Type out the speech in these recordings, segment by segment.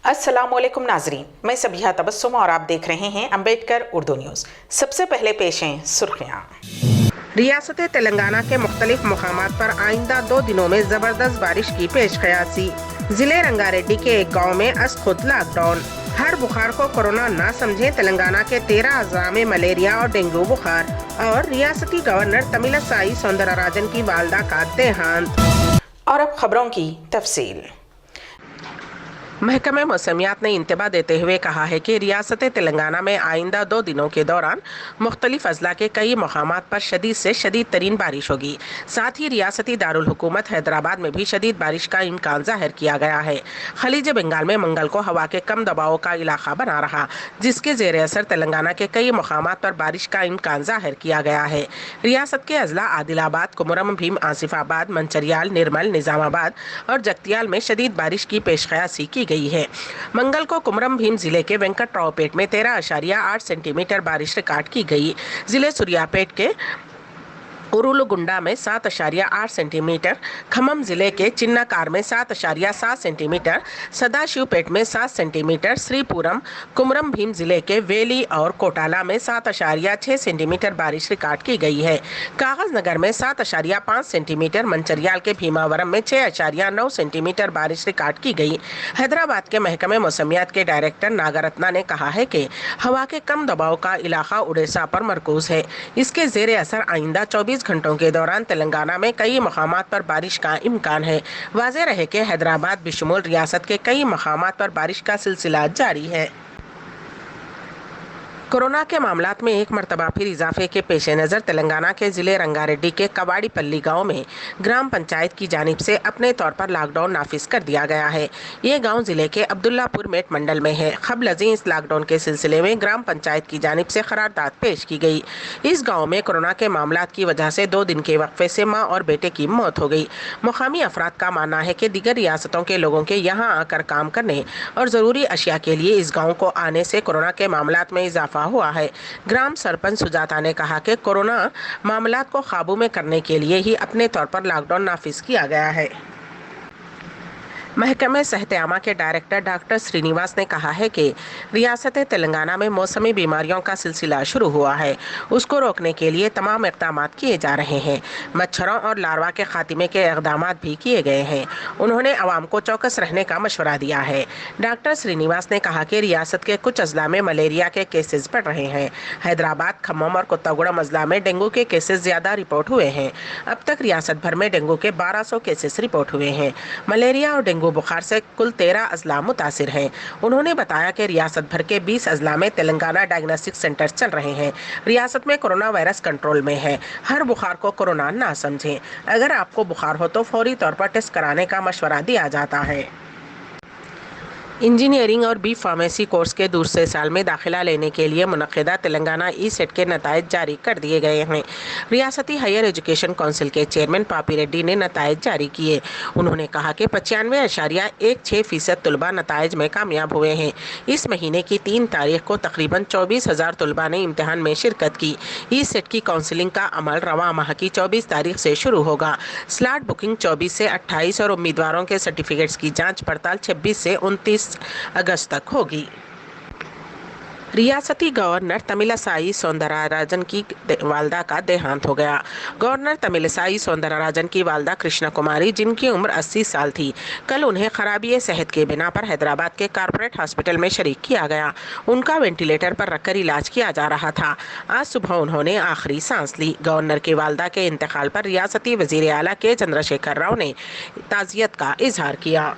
अस्सलामुअलैकुम नाजरीन, मैं सबिहा तबस्सुम और आप देख रहे हैं अम्बेडकर उर्दू न्यूज़। सबसे पहले पेश हैं सुर्खियाँ। रियासत तेलंगाना के मुख्तलिफ मकामात पर आइंदा 2 दिनों में ज़बरदस्त बारिश की पेश क़यासी। ज़िले रंगारेड्डी के एक गाँव में अज खुद लॉकडाउन। हर बुखार को कोरोना ना समझें, तेलंगाना के 13 अज़ला में मलेरिया और डेंगू बुखार। और रियासती गवर्नर तमिलिसाई सौंदरराजन की वालदा का देहांत। और अब खबरों की तफसील। महकमे मौसमियात ने इंतबा देते हुए कहा है कि रियासत तेलंगाना में आइंदा 2 दिनों के दौरान मुख्तलिफ अजला के कई मकामात पर शदीद से शदीद तरीन बारिश होगी। साथ ही रियासती दारुल हुकूमत हैदराबाद में भी शदीद बारिश का इम्कान जाहिर किया गया है। खलीज बंगाल में मंगल को हवा के कम दबाव का इलाका बना रहा, जिसके जेर असर तेलंगाना के कई मकामात पर बारिश का इम्कान जाहिर किया गया है। रियासत के अजला आदिलाबाद, कुमरम भीम, आसिफाबाद, मंचरियाल, निर्मल, निजामाबाद और जगतियाल में शदीद बारिश की पेशकयासी की गई है। मंगल को कुमरम भीम जिले के वेंकटरावपेट में 13.8 सेंटीमीटर बारिश रिकॉर्ड की गई। जिले सूर्यापेट के उरुलुगुंडा में 7.8 सेंटीमीटर, खम्मम जिले के चिन्नाकार में 7.7 सेंटीमीटर, सदाशिवपेट में 7 सेंटीमीटर, श्रीपुरम, कुमरम भीम जिले के वेली और कोटाला में 7.6 सेंटीमीटर बारिश रिकॉर्ड की गई है। कागज नगर में 7.5 सेंटीमीटर, मंचरियाल के भीमावरम में 6.9 सेंटीमीटर बारिश रिकॉर्ड की गई। हैदराबाद के महकमे मौसमियात के डायरेक्टर नागरत्ना ने कहा है कि हवा के कम दबाव का इलाका उड़ीसा पर मरकूज है। इसके जेर असर आइंदा 24 घंटों के दौरान तेलंगाना में कई मकामात पर बारिश का इम्कान है। वाज़ेह रहे कि हैदराबाद बिशुमाल रियासत के कई मकामात पर बारिश का सिलसिला जारी है। कोरोना के मामलात में एक मरतबा फिर इजाफे के पेश नज़र तेलंगाना के ज़िले रंगारेड्डी के कवाड़ीपल्ली गांव में ग्राम पंचायत की जानिब से अपने तौर पर लॉकडाउन नाफिज कर दिया गया है। ये गांव ज़िले के अब्दुल्लापुर मेट मंडल में है। क़ब्ल इस लॉकडाउन के सिलसिले में ग्राम पंचायत की जानिब से करारदाद पेश की गई। इस गाँव में कोरोना के मामलात की वजह से 2 दिन के वक्फे से माँ और बेटे की मौत हो गई। मुकामी अफराद का मानना है कि दीगर रियासतों के लोगों के यहाँ आकर काम करने और ज़रूरी अशिया के लिए इस गाँव को आने से कोरोना के मामलात में इजाफा हुआ है। ग्राम सरपंच सुजाता ने कहा कि कोरोना मामलात को काबू में करने के लिए ही अपने तौर पर लॉकडाउन नाफिज किया गया है। महकमे सेहत आमा के डायरेक्टर डॉक्टर श्रीनिवास ने कहा है कि रियासत तेलंगाना में मौसमी बीमारियों का सिलसिला शुरू हुआ है, उसको रोकने के लिए तमाम इक़दाम किए जा रहे हैं। मच्छरों और लार्वा के खात्मे के इक़दाम भी किए गए हैं। उन्होंने आवाम को चौकस रहने का मशवरा दिया है। डॉक्टर श्रीनिवास ने कहा कि रियासत के कुछ अजला में मलेरिया के केसेस बढ़ रहे हैं। हैदराबाद, खम्मम और कोत्तागुड़म अजला में डेंगू के केसेस ज़्यादा रिपोर्ट हुए हैं। अब तक रियासत भर में डेंगू के 1200 केसेस रिपोर्ट हुए हैं। मलेरिया और डेंगू बुखार से कुल 13 अजला मुतासिर हैं। उन्होंने बताया कि रियासत भर के 20 अजला में तेलंगाना डायग्नोस्टिक सेंटर चल रहे हैं। रियासत में कोरोना वायरस कंट्रोल में है। हर बुखार को कोरोना ना समझें। अगर आपको बुखार हो तो फौरी तौर पर टेस्ट कराने का मशवरा दिया जाता है। इंजीनियरिंग और बी फार्मेसी कोर्स के दूसरे साल में दाखिला लेने के लिए मुनक़िदा तेलंगाना ई सेट के नताइज जारी कर दिए गए हैं। रियासती हायर एजुकेशन काउंसिल के चेयरमैन पापी रेड्डी ने नताइज जारी किए। उन्होंने कहा कि 95.16% तलबा नताइज में कामयाब हुए हैं। इस महीने की 3 तारीख को तकरीबन 24,000 तलबा ने इम्तहान में शिरकत की। ई सेट की काउंसलिंग का अमल रवां माह की 24 तारीख से शुरू होगा। स्लॉट बुकिंग 24 से 28 और उम्मीदवारों के सर्टिफिकेट्स की जाँच पड़ताल 26 से 29 अगस्त तक होगी। रियासती गवर्नर तमिलिसाई सौंदरराजन की वालदा का देहांत हो गया। गवर्नर तमिलिसाई सौंदरराजन की वालदा कृष्णा कुमारी, जिनकी उम्र 80 साल थी, कल उन्हें खराबी सेहत के बिना पर हैदराबाद के कॉर्पोरेट हॉस्पिटल में शरीक किया गया। उनका वेंटिलेटर पर रखकर इलाज किया जा रहा था। आज सुबह उन्होंने आखिरी सांस ली। गवर्नर की वालदा के इंतकाल पर रियासती वजीर आला के चंद्रशेखर राव ने ताज़ियत का इजहार किया।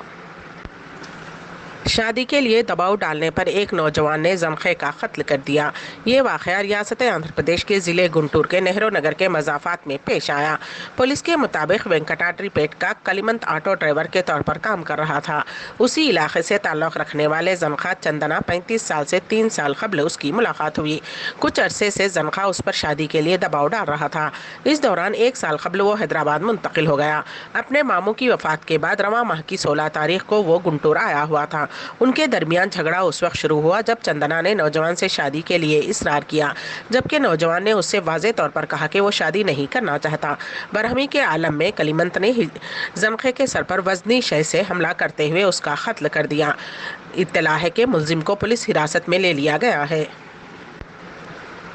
शादी के लिए दबाव डालने पर एक नौजवान ने जमखे का कत्ल कर दिया। ये वाक़या रियासत आंध्र प्रदेश के ज़िले गुंटूर के नेहरू नगर के मज़ाफ़ात में पेश आया। पुलिस के मुताबिक वेंकटाद्रिपेट का कलिमंत ऑटो ड्राइवर के तौर पर काम कर रहा था। उसी इलाके से ताल्लुक़ रखने वाले जमखा चंदना 35 साल से 3 साल कबल उसकी मुलाकात हुई। कुछ अरसे से जमखा उस पर शादी के लिए दबाव डाल रहा था। इस दौरान 1 साल कबल वो हैदराबाद मुंतकिल हो गया। अपने मामू की वफ़ात के बाद रवां माह की 16 तारीख को वो गुंटूर आया हुआ था। ان کے درمیان جھگڑا اس وقت شروع ہوا جب چندنا نے نوجوان سے شادی کے لیے اصرار کیا، جبکہ نوجوان نے اس سے واضح طور پر کہا کہ وہ شادی نہیں کرنا چاہتا۔ برہمی کے عالم میں کلیمنت نے زنخے کے سر پر وزنی شے سے حملہ کرتے ہوئے اس کا قتل کر دیا۔ اطلاع ہے کہ ملزم کو پولیس حراست میں لے لیا گیا ہے۔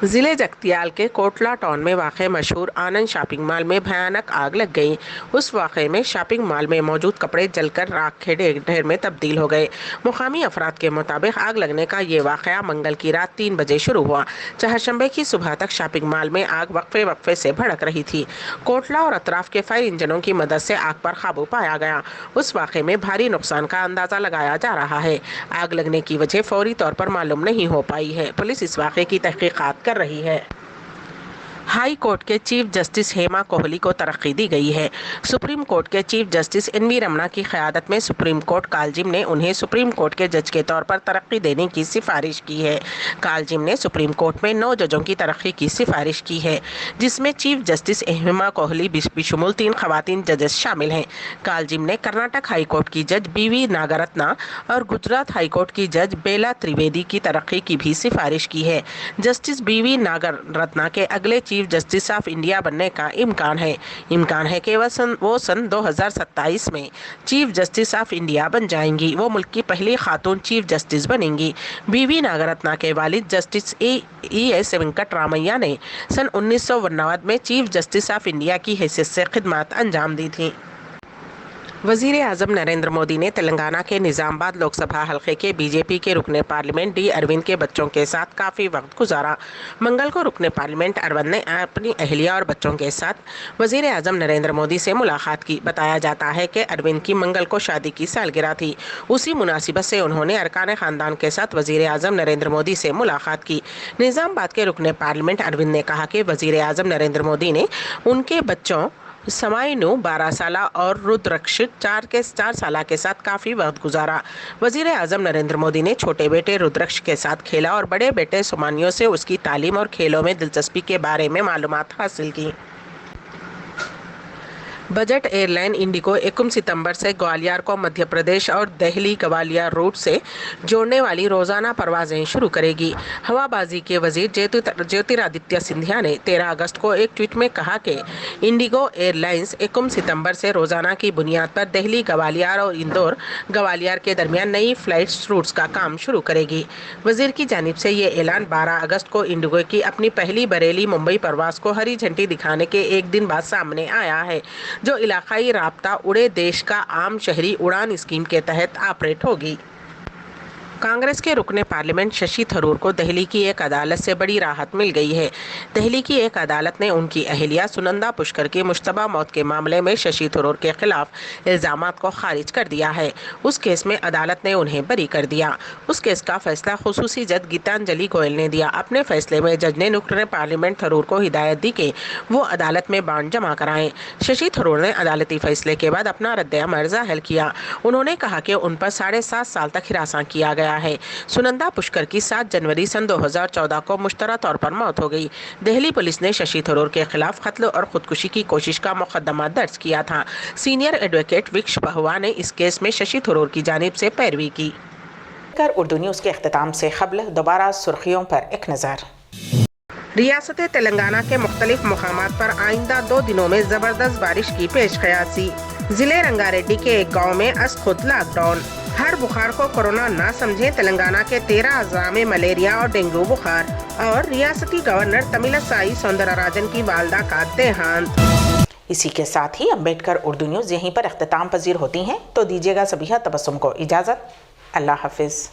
ضلع جگتیال کے کوٹلہ ٹاؤن میں واقع مشہور آنند شاپنگ مال میں بھیانک آگ لگ گئی۔ اس واقعے میں شاپنگ مال میں موجود کپڑے جل کر راکھ کے ڈھیر میں تبدیل ہو گئے۔ مقامی افراد کے مطابق آگ لگنے کا یہ واقعہ منگل کی رات 3 بجے شروع ہوا۔ چہارشنبے کی صبح تک شاپنگ مال میں آگ وقفے سے بھڑک رہی تھی۔ کوٹلہ اور اطراف کے فائر انجنوں کی مدد سے آگ پر قابو پایا گیا۔ اس واقعے میں بھاری نقصان کا اندازہ لگایا جا رہا ہے۔ آگ لگنے کی وجہ فوری طور پر معلوم نہیں ہو پائی ہے۔ پولیس اس واقعے کی تحقیقات کر رہی ہے۔ ہائی کورٹ کے چیف جسٹس ہیما کوہلی کو ترقی دی گئی ہے۔ سپریم کورٹ کے چیف جسٹس این وی رمنا کی قیادت میں سپریم کورٹ کالجم نے انہیں سپریم کورٹ کے جج کے طور پر ترقی دینے کی سفارش کی ہے۔ کالجم نے سپریم کورٹ میں 9 ججوں کی ترقی کی سفارش کی ہے، جس میں چیف جسٹس ہیما کوہلی بشمول 3 خواتین ججز شامل ہیں۔ کالجم نے کرناٹک ہائی کورٹ کی جج بی وی ناگرتنا اور گجرات ہائی کورٹ کی جج بیلا تریویدی کی ترقی کی بھی سفارش کی ہے۔ جسٹس بی وی ناگرتنا کے اگلے چیف جسٹس آف انڈیا بننے کا امکان ہے کہ وہ سن 2027 میں چیف جسٹس آف انڈیا بن جائیں گی۔ وہ ملک کی پہلی خاتون چیف جسٹس بنیں گی۔ بی وی ناگرتنا کے والد جسٹس ای ایس وینکٹ رامیا نے سن 1999 میں چیف جسٹس آف انڈیا کی حیثیت سے خدمات انجام دی تھیں۔ وزیر اعظم نریندر مودی نے تلنگانہ کے نظام آباد لوک سبھا حلقے کے بی جے پی کے رکن پارلیمنٹ ڈی اروند کے بچوں کے ساتھ کافی وقت گزارا۔ منگل کو رکن پارلیمنٹ اروند نے اپنی اہلیہ اور بچوں کے ساتھ وزیر اعظم نریندر مودی سے ملاقات کی۔ بتایا جاتا ہے کہ اروند کی منگل کو شادی کی سالگرہ تھی۔ اسی مناسبت سے انہوں نے ارکان خاندان کے ساتھ وزیر اعظم نریندر مودی سے ملاقات کی۔ نظام آباد کے رکن پارلیمنٹ اروند نے کہا کہ وزیر اعظم نریندر مودی نے ان کے بچوں سمائنو 12 سالہ اور رودرکش 4 سالہ کے ساتھ کافی وقت گزارا۔ وزیر اعظم نریندر مودی نے چھوٹے بیٹے رودرکش کے ساتھ کھیلا اور بڑے بیٹے سمانیو سے اس کی تعلیم اور کھیلوں میں دلچسپی کے بارے میں معلومات حاصل کی۔ بجٹ ایئر لائن انڈیگو 1 ستمبر سے گوالیار کو مدھیہ پردیش اور دہلی گوالیار روٹ سے جوڑنے والی روزانہ پروازیں شروع کرے گی۔ ہوا بازی کے وزیر جیوترادتیہ سندھیا نے 13 اگست کو ایک ٹویٹ میں کہا کہ انڈیگو ایئر لائنز 1 ستمبر سے روزانہ کی بنیاد پر دہلی گوالیار اور اندور گوالیار کے درمیان نئی فلائٹ روٹس کا کام شروع کرے گی۔ وزیر کی جانب سے یہ اعلان 12 اگست کو انڈیگو کی اپنی پہلی بریلی ممبئی پرواز کو ہری جھنڈی دکھانے کے ایک دن بعد سامنے آیا ہے، جو علاقائی رابطہ اڑے دیش کا عام شہری اڑان اسکیم کے تحت آپریٹ ہوگی۔ کانگریس کے رکن پارلیمنٹ ششی تھرور کو دہلی کی ایک عدالت سے بڑی راحت مل گئی ہے۔ دہلی کی ایک عدالت نے ان کی اہلیہ سنندا پشکر کی مشتبہ موت کے معاملے میں ششی تھرور کے خلاف الزامات کو خارج کر دیا ہے۔ اس کیس میں عدالت نے انہیں بری کر دیا۔ اس کیس کا فیصلہ خصوصی جج گیتانجلی گوئل نے دیا۔ اپنے فیصلے میں جج نے رکن پارلیمنٹ تھرور کو ہدایت دی کہ وہ عدالت میں بانڈ جمع کرائیں۔ ششی تھرور نے عدالتی فیصلے کے بعد اپنا رد عمل ظاہر کیا۔ انہوں نے کہا کہ ان پر 7.5 سال تک ہراساں کیا گیا ہے۔ سنندا پشکر کی 7 جنوری سن 2014 کو مشترکہ طور پر موت ہو گئی۔ دہلی پولیس نے ششی تھرور کے خلاف قتل اور خودکشی کی کوشش کا مقدمہ درج کیا تھا۔ سینئر ایڈوکیٹ وکش بہوا نے اس کیس میں ششی تھرور کی جانب سے پیروی کی۔ اردو نیوز کے اختتام سے قبل دوبارہ سرخیوں پر ایک نظر۔ ریاست تلنگانہ کے مختلف مقامات پر آئندہ 2 دنوں میں زبردست بارش کی پیش قیاسی۔ ضلع رنگا ریڈی کے ایک گاؤں میں از خود لاک ڈاؤن۔ ہر بخار کو کورونا نہ سمجھیں، تلنگانہ کے 13 اضلاع میں ملیریا اور ڈینگو بخار۔ اور ریاستی گورنر تمل سائی سوندرا راجن کی والدہ کا دیہانت۔ اسی کے ساتھ ہی امبیڈکر اردو نیوز یہیں پر اختتام پذیر ہوتی ہیں، تو دیجیے گا سبیہ تبسم کو اجازت۔ اللہ حافظ۔